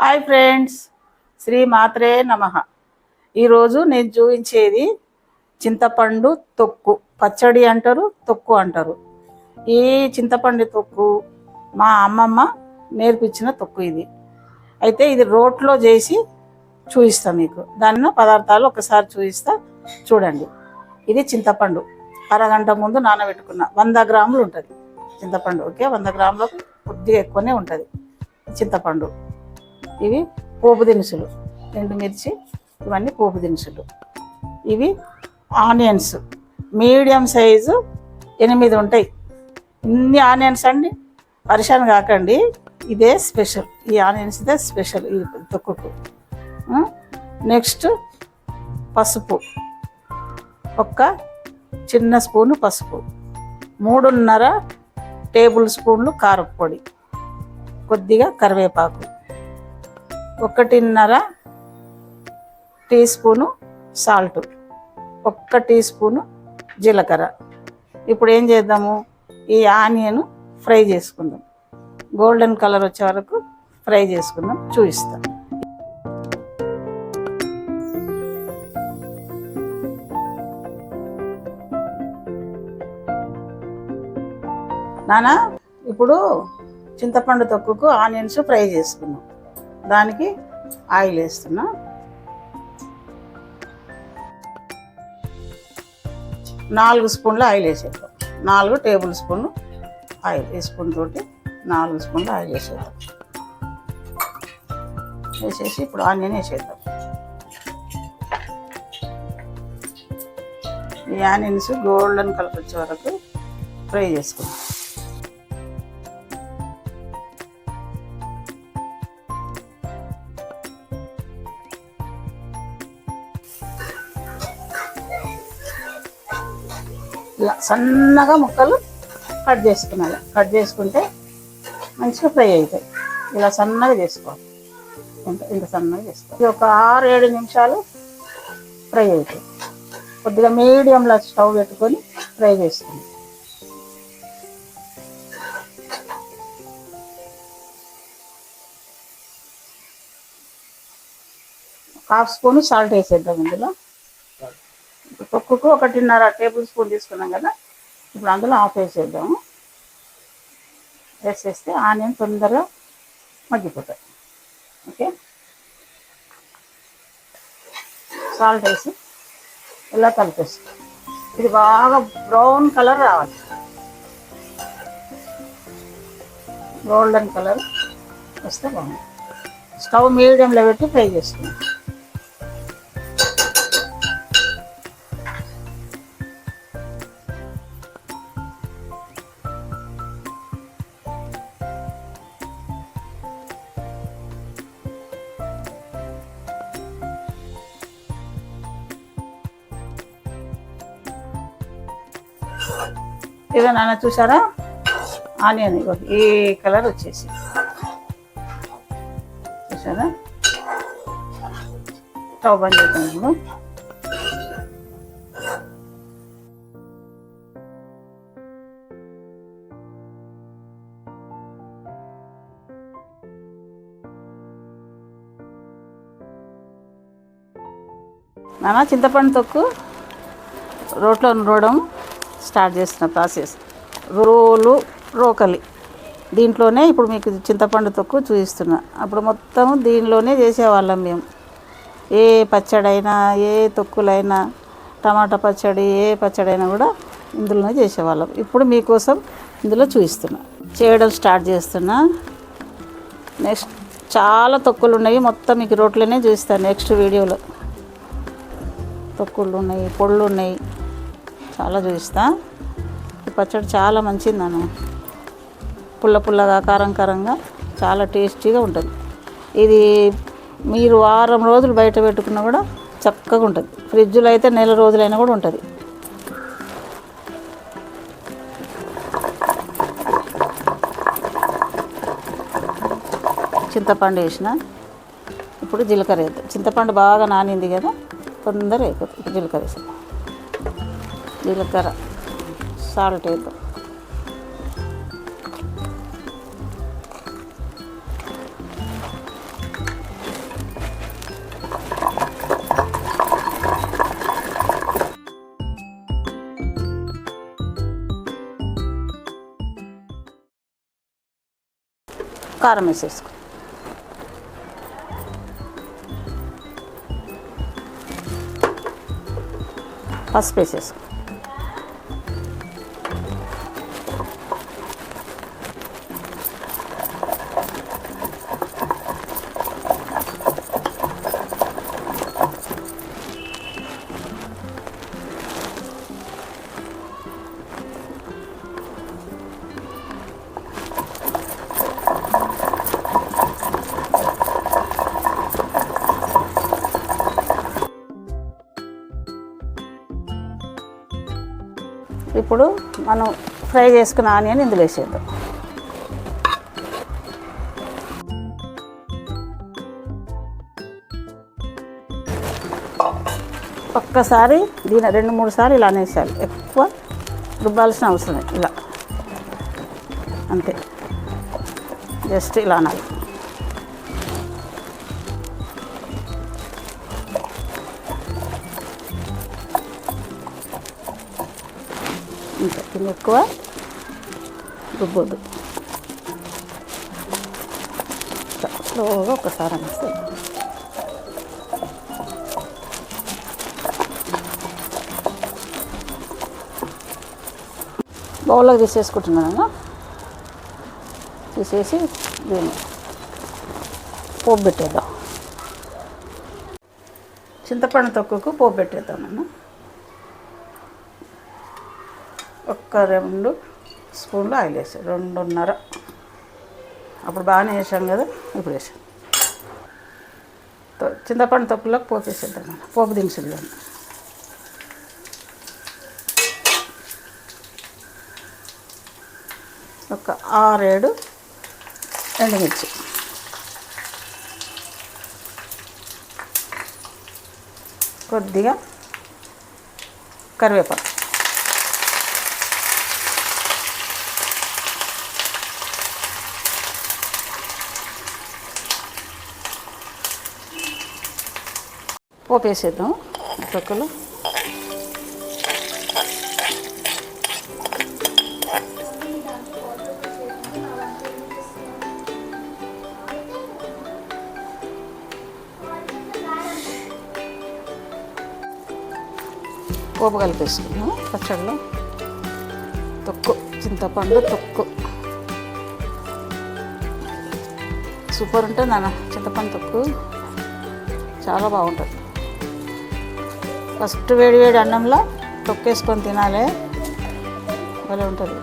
Hi friends, Shri మాత్రే నమః. ఈరోజు నేను చూపించేది చింతపండు తొక్కు. పచ్చడి అంటారు, తొక్కు అంటారు. ఈ చింతపండు తొక్కు మా అమ్మమ్మ నేర్పించిన తొక్కు ఇది. అయితే ఇది రోట్లో చేసి చూపిస్తా మీకు. దానిలో పదార్థాలు ఒకసారి చూపిస్తా, చూడండి. ఇది చింతపండు అరగంట ముందు నానబెట్టుకున్న 100 గ్రాములు ఉంటుంది చింతపండు. ఓకే, 100 గ్రాములకు కొద్దిగా ఎక్కువనే ఉంటుంది చింతపండు. ఇవి పోపు దినుసులు, ఎండుమిర్చి, ఇవన్నీ పోపు దినుసులు. ఇవి ఆనియన్స్ మీడియం సైజు 8 ఉంటాయి. ఇన్ని ఆనియన్స్ అండి, పరిశాన్ కాకండి. ఇదే స్పెషల్, ఈ ఆనియన్స్ ఇదే స్పెషల్ ఈ తొక్కుకు. నెక్స్ట్ పసుపు, ఒక్క చిన్న స్పూను పసుపు, 3.5 టేబుల్ స్పూన్లు కారపొడి, కొద్దిగా కరివేపాకు, 1.5 teaspoon salt, 1 teaspoon జీలకర్ర. ఇప్పుడు ఏం చేద్దాము, ఈ ఆనియన్ ఫ్రై చేసుకుందాం. గోల్డెన్ కలర్ వచ్చే వరకు ఫ్రై చేసుకుందాం, చూపిస్తాం. నానా, ఇప్పుడు చింతపండు తొక్కుకు ఆనియన్స్ ఫ్రై చేసుకుందాం. దానికి ఆయిల్ వేస్తున్నా. నాలుగు స్పూన్లు ఆయిల్ వేసేద్దాం. 4 టేబుల్ స్పూన్లు ఆయిల్, ఈ స్పూన్ తోటి 4 స్పూన్లు ఆయిల్ వేసేద్దాం. వేసేసి ఇప్పుడు ఆనియన్ వేసేద్దాం. ఈ ఆనియన్స్ గోల్డెన్ కలర్ వచ్చే వరకు ఫ్రై చేసుకుందాం. ఇలా సన్నగా ముక్కలు కట్ చేసుకున్నాను. కట్ చేసుకుంటే మంచిగా ఫ్రై అవుతాయి. ఇలా సన్నగా చేసుకోవాలి, ఇంత సన్నగా చేసుకోవాలి. ఒక 6-7 నిమిషాలు ఫ్రై అవుతాయి. కొద్దిగా మీడియంలో స్టవ్ పెట్టుకొని ఫ్రై చేసుకుంది. హాఫ్ స్పూన్ సాల్ట్ వేసేద్దాం ఇందులో. తొక్కుకు 1.5 టేబుల్ స్పూన్ తీసుకున్నాం కదా, ఇప్పుడు అందులో ఆఫ్ వేసేద్దాము. వేసేస్తే ఆనియన్ తొందరగా మగ్గిపోతాయి. ఓకే, సాల్ట్ వేసి ఇలా కలిపేస్తాం. ఇది బాగా బ్రౌన్ కలర్ రావాలి, గోల్డెన్ కలర్ వస్తే బాగుంది. స్టవ్ మీడియంలో పెట్టి ఫ్రై చేసుకుందాం. ఇక నాన్న చూసారా, ఆనియన్ ఈ కలర్ వచ్చేసి చూసారా. స్టవ్ బంద్ చేద్దాం. ఇప్పుడు నాన్న చింతపండు తొక్కు రోట్లో నూరడం స్టార్ట్ చేస్తున్న ప్రాసెస్. రోకలి దీంట్లోనే ఇప్పుడు మీకు చింతపండు తొక్కు చూపిస్తున్నా. అప్పుడు మొత్తం దీనిలోనే చేసేవాళ్ళం మేము. ఏ పచ్చడైనా, ఏ తొక్కులైనా, టమాటా పచ్చడి, ఏ పచ్చడైనా కూడా ఇందులోనే చేసేవాళ్ళం. ఇప్పుడు మీకోసం ఇందులో చూపిస్తున్నా, చేయడం స్టార్ట్ చేస్తున్నా. నెక్స్ట్ చాలా తొక్కులు ఉన్నాయి, మొత్తం మీకు రోట్లోనే చూపిస్తాను నెక్స్ట్ వీడియోలో. తొక్కులు ఉన్నాయి, పొళ్ళు ఉన్నాయి, చాలా చూపిస్తా. ఈ పచ్చడి చాలా మంచిది నాన్న, పుల్ల పుల్లగా, కారం కారంగా, చాలా టేస్టీగా ఉంటుంది. ఇది మీరు వారం రోజులు బయట పెట్టుకున్నా కూడా చక్కగా ఉంటుంది. ఫ్రిడ్జ్లో అయితే నెల రోజులైనా కూడా ఉంటుంది. చింతపండు వేసిన, ఇప్పుడు జీలకర్ర వేద్దాం. చింతపండు బాగా నానింది కదా, తొందరగా అయిపోతుంది. జీలకర్ర వేసాం. జీలకర్ర, సాల్ట్ వేద్దాం. కారం వేసేసుకో. పసుపు వేసేసుకో. ఇప్పుడు మనం ఫ్రై చేసుకున్న ఆనియన్ ఇందులో వేసేద్దాం. ఒక్కసారి దీని 2-3 సార్లు ఇలా అనేసాలి. ఎక్కువ రుబ్బాల్సిన అవసరం లేదు. ఇలా అంతే, జస్ట్ ఇలా అనాలి. ఇంకా దీన్ని ఎక్కువ రుబ్బొద్దు. స్లోగా ఒకసారి అనేస్తే బౌల్లోకి తీసేసుకుంటున్నాను. తీసేసి దీన్ని పోపు పెట్టేద్దాం. చింతపండు తొక్కుకు పోపు పెట్టేద్దాం. మనం ఒక్క 2 స్పూన్లు ఆయిల్ వేసాం. 2.5 అప్పుడు బాగానే వేసాం కదా, ఇప్పుడు వేసాం. చింతపండు తొక్కులోకి పోపు వేసేద్దాం. మనం పోపు దినుసులు ఒక 6-7 ఎండుమిర్చి, కొద్దిగా కరివేపాకు, పోపు వేసేద్దాం తొక్కలు. పోపు కలిపేసుకున్నాం. పచ్చడిలో తొక్కు, చింతపండు తొక్కు సూపర్ ఉంటుంది అన్న. చింతపండు తొక్కు చాలా బాగుంటుంది. ఫస్ట్ వేడి వేడి అన్నంలో తొక్కేసుకొని తినాలి, భలే ఉంటుంది.